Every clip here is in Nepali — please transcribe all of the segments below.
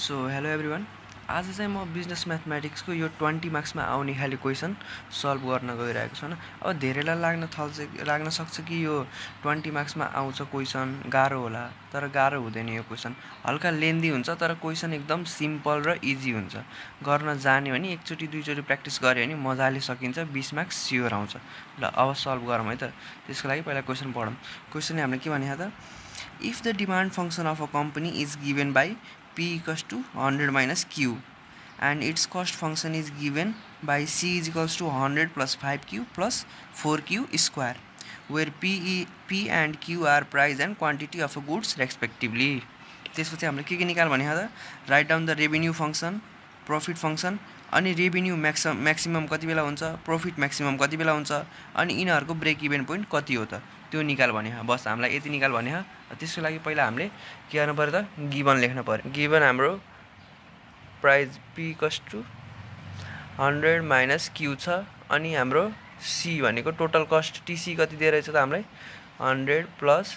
सो हेलो एभ्रिवान, आज चाहिँ म बिजनेस म्याथमेटिक्सको यो 20 मार्क्समा आउने खाली क्वेसन सल्भ गर्न गइरहेको छु हैन। अब धेरैलाई लाग्न सक्छ कि यो 20 मार्क्समा आउँछ क्वेसन गाह्रो होला, तर गाह्रो हुँदैन। यो क्वेसन हल्का लेन्दी हुन्छ तर क्वेसन एकदम सिम्पल र इजी हुन्छ। गर्न जान्यो भने एकचोटी दुईचोटी प्र्याक्टिस गर्यो भने मजाले सकिन्छ। 20 मार्क्स स्योर आउँछ। ल अब सल्भ गरौँ है त। त्यसको लागि पहिला क्वेसन पढौँ। क्वेसनले हामीले के भनेको त, if the demand function of a company is given by P equals to 100 minus Q and its cost function is given by C is equals to 100 plus 5Q plus 4Q square, where P and Q are price and quantity of goods respectively. त्यसपछि हामीले के निकाल भनेको त, write down the revenue function, profit function अनि रेभिन्यू मैक्सिमम कति बेला हुन्छ, प्रॉफिट मैक्सिमम कति बेला हुन्छ अनि यिनीहरुको ब्रेक इभन पोइन्ट कति हो त, त्यो निकाल भनेको। बस हामीलाई यति निकाल भनेको। त्यसको लागि पहिला हामीले के गर्नु पर्यो त, गिवन लेख्नु पर्यो। गिवन हाम्रो price P equals to 100 minus Q छ अनि हाम्रो C भनेको टोटल कस्ट TC कति दिएर रहेछ त हामीलाई 100 plus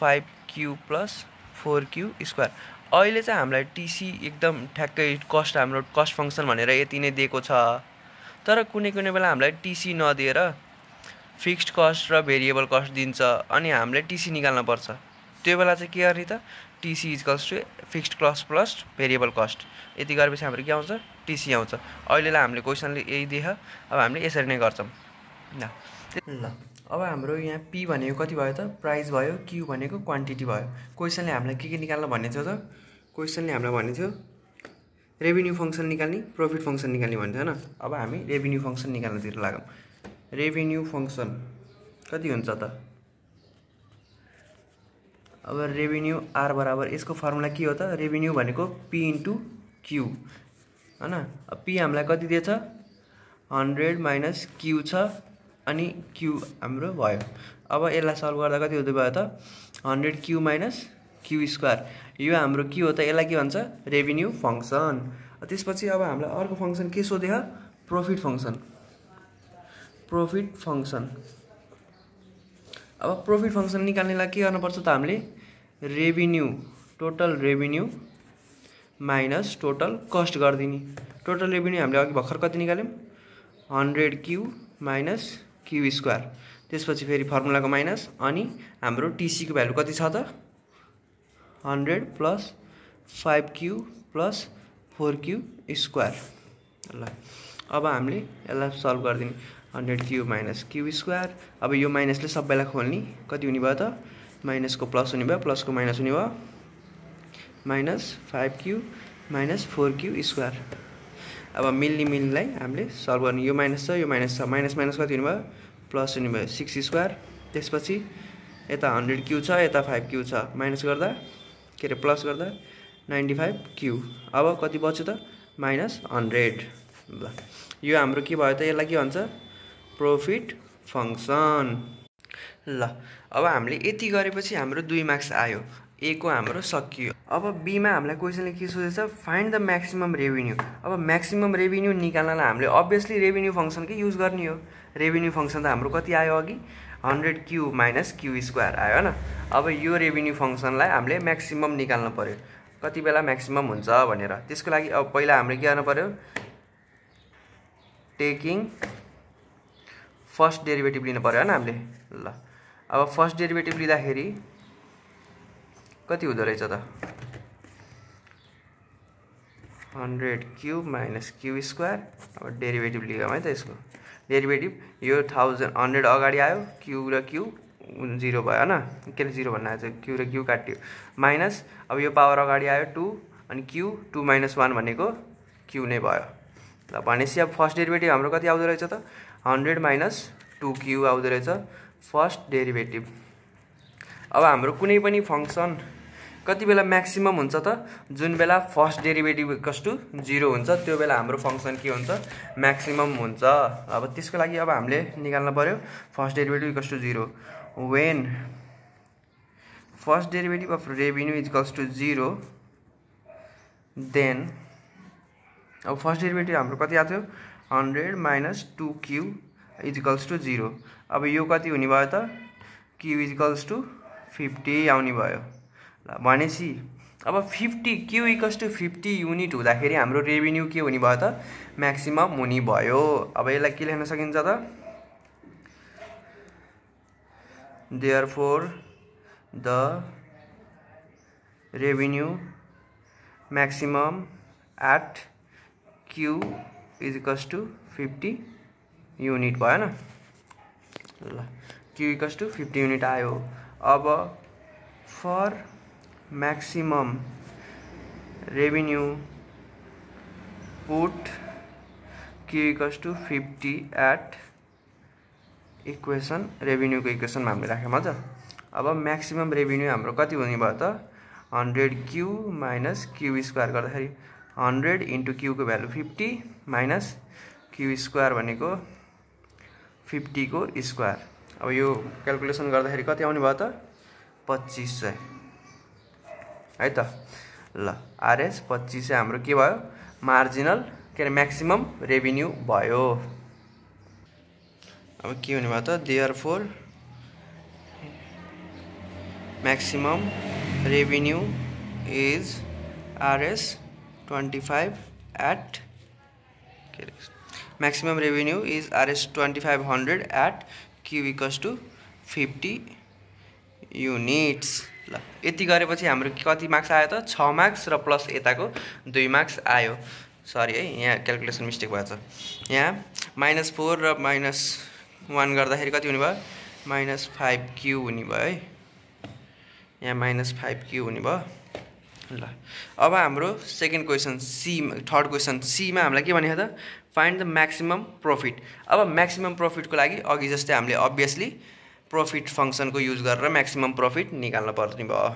5Q plus 4Q square. अहिले चाहिँ हामीलाई TC एकदम ठ्याक्कै कस्ट हाम्रो कस्ट फंक्शन भनेर यति नै दिएको छ, तर कुनै बेला हामीलाई TC नदिएर फिक्स्ड कस्ट र भेरिएबल कस्ट दिन्छ अनि हामीले TC निकाल्न पर्छ। त्यो बेला चाहिँ के गर्ने त, TC equals to fixed cost plus variable cost. यति गरेपछि हाम्रो के आउँछ, TC आउँछ। अहिलेलाई हामीले क्वेसनले यही दिए, अब हामीले यसरी नै गर्छौं। ल अब हाम्रो यहाँ P भनेको कति भयो त, प्राइस भयो, Q भनेको क्वान्टिटी भयो। क्वेसनले हामीलाई के निकाल्न भन्ने थियो त, क्वेसनले हामीलाई भन्ने थियो रेभिन्यू फंक्शन निकाल्ने, प्रॉफिट फंक्शन निकाल्ने भन्थ्यो हैन। अब हामी रेभिन्यू फंक्शन निकाल्नतिर लागौं। रेभिन्यू फंक्शन कति हुन्छ त, अब रेभिन्यू R बराबर यसको फर्मुला के हो त, रेभिन्यू भनेको P इन्टु Q हैन। अब P हामीलाई कति दिएछ 100 माइनस Q छ अनि Q हाम्रो भयो। अब यसलाई सल्भ गर्दा कति हुँदै भयो त 100Q माइनस Q स्क्वायर। यो हाम्रो के हो त, यसलाई के भन्छ, रेभिन्यू फंक्शन। त्यसपछि अब हामीलाई अर्को फंक्शन के सोध्यो, प्रॉफिट फंक्शन। प्रॉफिट फंक्शन, अब प्रॉफिट फंक्शन निकाल्नेलाई के गर्नुपर्छ त, हामीले revenue total revenue minus total cost गर्दिनी। टोटल रेभिन्यू हामीले अघि भर्खर कति निकाल्यौं 100Q माइनस Q स्क्वायर। त्यसपछि फेरि फर्मुलाको माइनस अनि हाम्रो TC को भ्यालु कति छ त 100 plus 5Q plus 4Q square. ल अब हामीले यसलाई सल्भ गर्दिनी 100Q माइनस Q स्क्वायर। अब यो माइनसले सबैलाई खोल्नी, कति हुने भयो त, माइनस को प्लस हुने भयो, प्लस को माइनस हुने भयो, minus 5Q minus 4Q square. अब मिल्नेलाई हामीले सल्भ गर्ने। यो माइनस छ, यो माइनस छ, माइनस माइनस कति हुने भयो, प्लस हुने भयो 6 स्क्वायर। त्यसपछि यता 100Q छ, यता 5Q छ, माइनस गर्दा के रे प्लस गर्दा 95Q। अब कति बच्यो त माइनस 100। ल यो हाम्रो के भयो त, यसलाई के भन्छ, प्रॉफिट फंक्शन। ल अब हामीले यति गरेपछि हाम्रो 2 मार्क्स आयो। ए को हाम्रो सकियो। अब बी मा हामीलाई क्वेसनले के सोधेछ, फाइन्ड द म्याक्सिमम रेभिन्यू। अब म्याक्सिमम रेभिन्यू निकाल्नलाई हामीले अभियसली रेभिन्यू फंक्शन के युज गर्ने हो। रेभिन्यू फंक्शन त हाम्रो कति आयो अघि 100Q माइनस Q स्क्वायर आयो हैन। अब यो रेभिन्यू फंक्शनलाई हामीले म्याक्सिमम निकाल्न पर्यो, कति बेला म्याक्सिमम हुन्छ भनेर। त्यसको लागि अब पहिला हामीले के गर्न पर्यो, टेकिङ फर्स्ट डेरिभेटिभ लिनु पर्यो हैन हामीले। ल अब फर्स्ट डेरिभेटिभ लिँदाखेरि कति हुँदो रहेछ त 100Q माइनस Q स्क्वायर। अब डेरिभेटिभ लियौं है त, यसको डेरिभेटिभ यो 100 अगाडि आयो, Q र Q 0 भयो हैन, के रे 0 भन्न आएछ, Q र Q काट्यो, माइनस अब यो पावर अगाडि आयो 2 अनि Q 2 माइनस 1 भनेको Q नै भयो। ल भनेपछि अब फर्स्ट डेरिभेटिभ हाम्रो कति आउँदो रहेछ त 100 माइनस 2Q आउँदो रहेछ फर्स्ट डेरिभेटिभ। अब हाम्रो कुनै पनि फंक्शन कति बेला म्याक्सिमम हुन्छ त, जुन बेला फर्स्ट डेरिभेटिभ इक्वल्स टु 0 हुन्छ, त्यो बेला हाम्रो फंक्शन के हुन्छ, म्याक्सिमम हुन्छ। अब त्यसको लागि अब हामीले निकाल्न पर्यो first derivative equals to 0 when first derivative of revenue equals to 0 then. अब फर्स्ट डेरिभेटिभ हाम्रो कति आथ्यो 100 माइनस 2Q इक्वल्स टु 0। अब यो कति हुने भयो त, Q इक्वल्स टु 50 आउने भयो। ल भनेपछि अब 50 Q इक्वल्स टु 50 युनिट हुँदाखेरि हाम्रो रेभिन्यू के हुने भयो त म्याक्सिमम हुने भयो। अब यसलाई के लेख्न सकिन्छ त therefore the revenue maximum at Q is equals to 50 unit भयो न ल Q इक्वल्स टु 50 युनिट आयो। अब for maximum revenue put Q equals to 50 at equation revenue को इक्वेसन मा हामीले राख्यौं मजा। अब maximum revenue हाम्रो कति हुने भयो त 100Q minus Q स्क्वायर गर्दाखेरि 100 into Q को भ्यालु 50 minus Q स्क्वायर भनेको 50 को स्क्वायर। अब यो क्याल्कुलेसन गर्दाखेरि कति आउने भयो त 2500 है त ल आरएस 2500 हाम्रो के भयो मार्जिनल के रे म्याक्सिमम रेभिन्यू भयो। अब के हुने भयो त therefore maximum revenue is RS 25 at maximum revenue is RS 2500 at Q equals to 50 units. ल यति गरेपछि हाम्रो कति मार्क्स आयो त 6 मार्क्स र प्लस यताको 2 मार्क्स आयो। सरी है यहाँ क्याल्कुलेसन मिस्टेक भएछ। यहाँ -4 र -1 गर्दाखेरि कति हुने भयो -5Q हुने भयो है। यहाँ -5Q हुने भयो। ल अब हाम्रो second question C third question C मा हामीलाई के भनेको त फाइन्ड द म्याक्सिमम प्रॉफिट। अब म्याक्सिमम प्रॉफिट को लागि अघि जस्तै हामीले अभियसली प्रॉफिट फंक्शन को यूज गरेर म्याक्सिमम प्रॉफिट निकाल्न पर्ने भयो।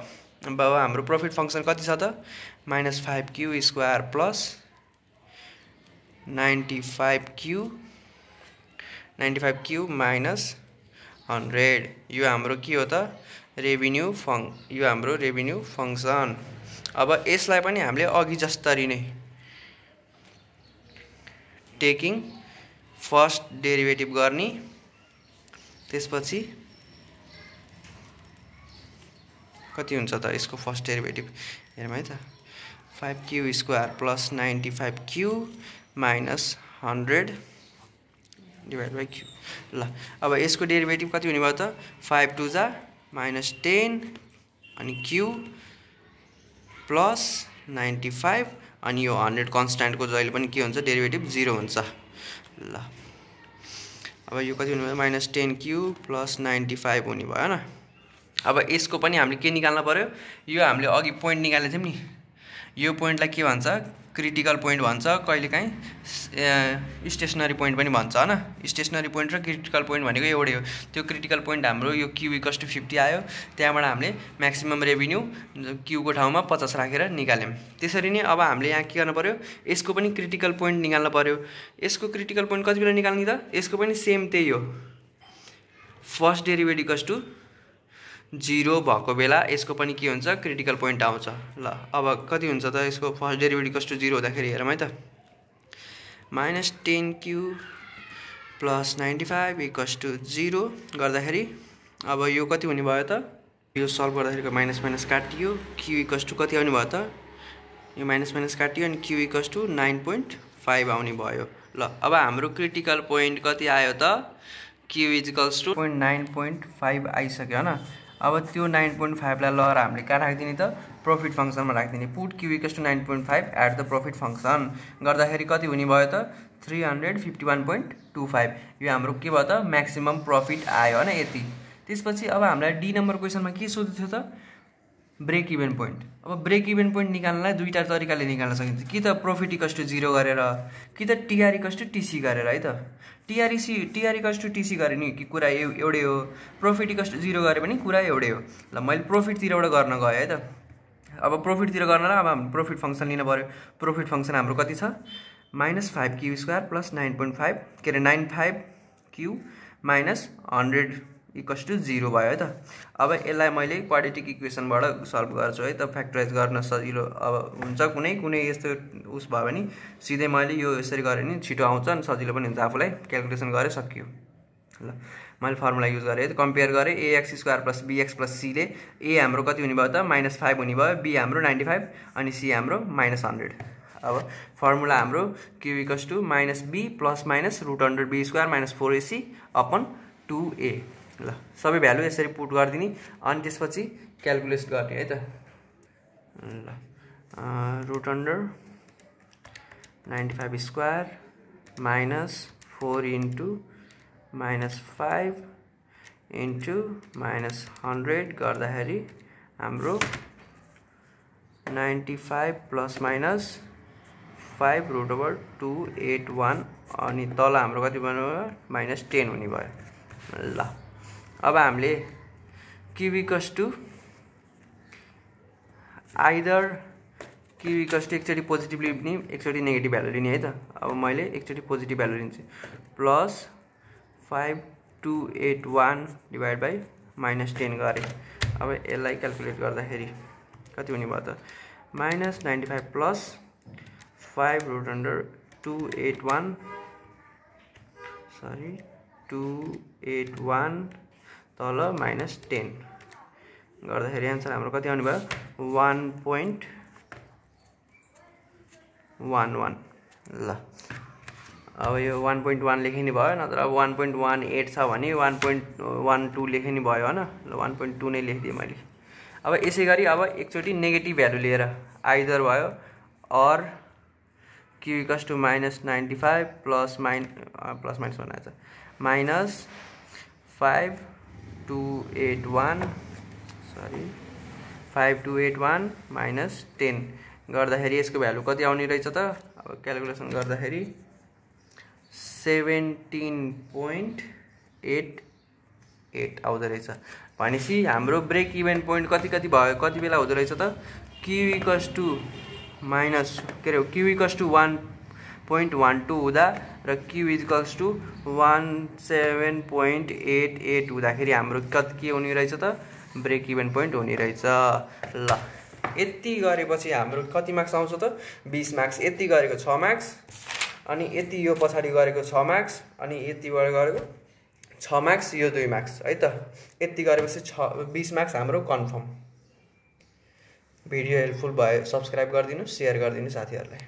अब हाम्रो प्रॉफिट फंक्शन कति छ त -5Q square plus 95Q minus 100 यो हाम्रो के हो त रेभिन्यू यो हाम्रो रेभिन्यू फंक्शन। अब यसलाई पनि हामीले अघि जस्तरी नै टेकिङ फर्स्ट डेरिभेटिभ गर्ने त्यसपछि कति हुन्छ त यसको फर्स्ट डेरिभेटिभ हेरौँ है त 5Q square plus 95Q minus 100 divide by Q। ल अब यसको डेरिभेटिभ कति हुने भयो त 5 2 जा -10 अनि Q प्लस 95 अनि यो 100 कन्स्ट्यान्ट को जहिले पनि के हुन्छ डेरिभेटिभ 0 हुन्छ। ल अब यो कति हुने भयो -10Q प्लस 95 हुने भयो हैन। अब यसको पनि हामीले के निकाल्न पर्यो यो हामीले अघि पोइन्ट निकाले थियौं नि यो पोइन्टलाई के भन्छ क्रिटिकल पोइन्ट भन्छ कहिलेकाहीँ स्टेशनरी पोइन्ट पनि भन्छ हैन। स्टेशनरी पोइन्ट र क्रिटिकल पोइन्ट भनेको एउटै हो। त्यो क्रिटिकल पोइन्ट हाम्रो यो Q इक्वल्स टु 50 आयो त्यहाँबाट हामीले म्याक्सिमम रेभिन्यू Q को ठाउँमा 50 राखेर निकाल्यौं। त्यसरी नै अब हामीले यहाँ के गर्न पर्यो यसको पनि क्रिटिकल पोइन्ट निकाल्न पर्यो। यसको क्रिटिकल पोइन्ट कति बेला निकाल्ने त यसको पनि सेम त्यही हो फर्स्ट डेरिभेटिभ इक्वल्स टु 0 भएको बेला यसको पनि के हुन्छ क्रिटिकल पोइन्ट आउँछ। ल अब कति हुन्छ त यसको फर्स्ट डेरिभेटिभ इक्वल्स टु 0 हुँदाखेरि हेरौँ है त -10Q प्लस 95 इक्वल्स टु 0 गर्दाखेरि अब यो कति हुने भयो त यो सल्भ गर्दाखेरि माइनस माइनस काटियो Q इक्वल्स टु कति आउने भयो त यो माइनस माइनस काटियो अनि Q इक्वल्स टु 9.5 आउने भयो। ल अब हाम्रो क्रिटिकल पोइन्ट कति आयो त Q इक्वल्स टु 9.5 आइसक्यो हैन। अब त्यो 9.5 लाई लहर हामीले कहाँ राख्दिने त प्रॉफिट फंक्शन मा राख्दिने put Q equals to 9.5 at the profit function गर्दाखेरि कति हुने भयो त 351.25 यो हाम्रो के भयो त म्याक्सिमम प्रॉफिट आयो हैन यति। त्यसपछि अब हामीलाई डी नम्बर क्वेशनमा के सोध्दै थियो त ब्रेक इभन पोइन्ट। अब ब्रेक इभन पोइन्ट निकाल्नलाई दुईटा तरिकाले निकाल्न सकिन्छ कि त प्रॉफिट इक्वल्स टु 0 गरेर कि त TR इक्वल्स टु TC गरेर है त। TR इक्वल्स टु TC गरे नि कि कुरा एउटै हो प्रॉफिट इक्वल्स टु 0 गरे पनि कुरा एउटै हो। ल मैले प्रॉफिट तिरबाट गर्न गए है त। अब प्रॉफिट तिर गर्नलाई अब हामी प्रॉफिट फंक्शन लिन पर्यो। प्रॉफिट फंक्शन हाम्रो कति छ -5Q स्क्वायर प्लस 9.5 के रे 95Q माइनस 100 इक्वल्स टु 0 भयो है त। अब यसलाई मैले क्वाड्रेटिक इक्वेसनबाट सल्भ गर्छु है त फ्याक्टराइज गर्न सजिलो अब हुन्छ कुनै यस्तो उस भयो भने सिधै मैले यो यसरी गरे नि छिटो आउँछ अनि सजिलो पनि हुन्छ आफुलाई क्याल्कुलेसन गरे सकियो। ल मैले फर्मुला युज गरेँ है, कम्पेयर गरेँ ax square plus bx plus c ले a हाम्रो कति हुने भयो त -5 हुने भयो, b हाम्रो 95 अनि c हाम्रो -100। अब फर्मुला हाम्रो q equals to -b plus minus √100b square minus 4ac upon 2a। ल सबै भ्यालु यसरी पुट गरिदिने अनि त्यसपछि क्याल्कुलेट गर्ने है त। ल √100 95 स्क्वायर माइनस 4 इन्टु -5 इन्टु -100 गर्दाखेरि हाम्रो 95 प्लस माइनस 5 √281 अनि तल हाम्रो कति बन्यो -10 हुने भयो। ल अब हामीले q equals to either q equals to एकचोटि पोजिटिभ लिने एकचोटि नेगेटिभ भ्यालु लिने है त। अब मैले एकचोटि पोजिटिभ भ्यालु लिन्छु प्लस 5281 डिभाइड बाई -10 गरेँ। अब यसलाई क्याल्कुलेट गर्दाखेरि कति हुने भयो त -95 प्लस 5 √281 सरी 281 तल -10 गर्दाखेरि आन्सर हाम्रो कति आउने भयो 1.11। ल अब यो 1.1 लेखिने भयो, नत्र अब 1.18 छ भने 1.12 लेखिने भयो हैन। ल 1.2 नै लेखिदिएँ मैले। अब यसै गरी अब एकचोटि नेगेटिभ भ्यालु लिएर आइदर भयो or q equals to -95 plus minus बनाएछ -5281 -10 गर्दाखेरि यसको भ्यालु कति आउने रहेछ त। अब क्याल्कुलेसन गर्दाखेरि 17.88 आउँदो रहेछ। भनेपछि हाम्रो ब्रेक इभन पोइन्ट कति भयो, कति बेला हुँदो रहेछ त q equals to q equals to 1.12 हुँदा र q इक्वल्स टु 17.88 हुँदाखेरि हाम्रो के हुने रहेछ त ब्रेक इभन पोइन्ट हुने रहेछ। ल यति गरेपछि हाम्रो कति मार्क्स आउँछ त 20 मार्क्स। यति गरेको 6 मार्क्स अनि यति यो पछाडि गरेको 6 मार्क्स अनि यतिबाट गरेको 6 मार्क्स यो 2 मार्क्स है त। यति गरेपछि 20 मार्क्स हाम्रो कन्फर्म। भिडियो हेल्पफुल भयो सब्स्क्राइब गरिदिनु, शेयर गरिदिनु साथीहरुलाई।